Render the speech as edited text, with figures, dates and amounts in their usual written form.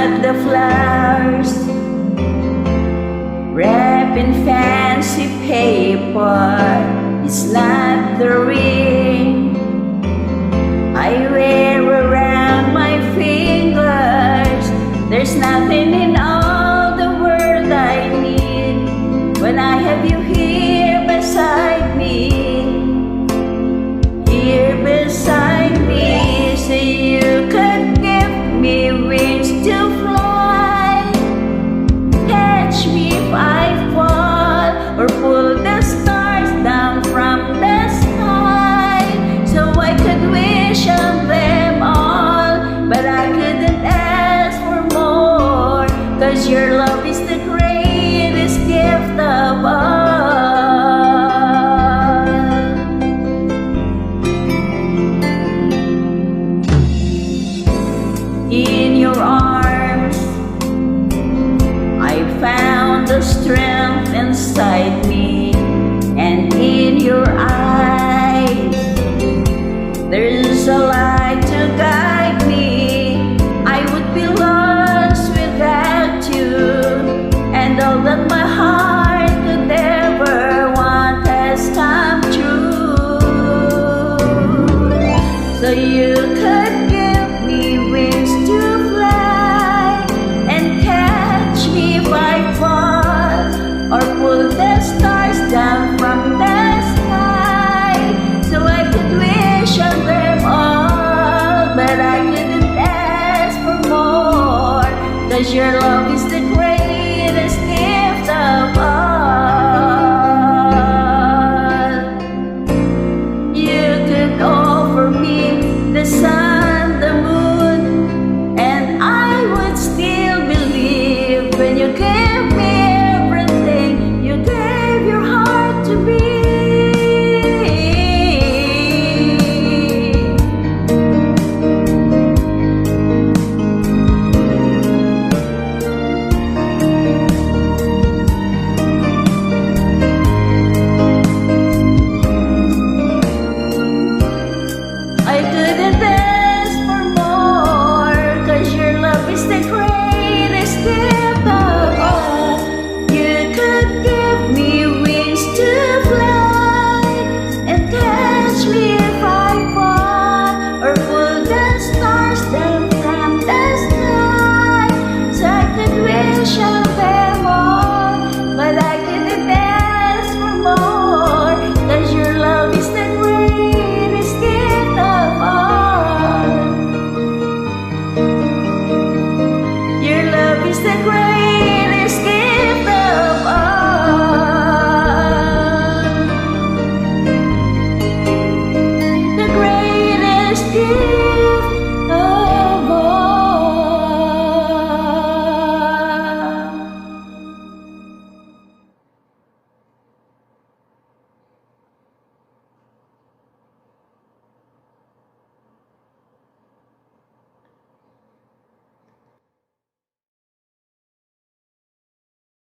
at the flowers wrapped in fancy paper. It's not the ring I wear around my fingers. There's nothing in all the world I need when I have you here beside me. Here beside me, so you could give me wings to fly. Catch me if I fall, or pull the stars down from the sky, so I could wish on them all, but I couldn't ask for more, 'cause your love is the greatest gift of all. In your arms, I found the strength inside me, and in your eyes, there's a light to guide me. I would be lost without you, and all that my heart could ever want has come true. So you could give me wings to fly, and catch me if I fall, or pull the stars down from the sky, so I could wish on them all, but I couldn't ask for more, 'cause your love is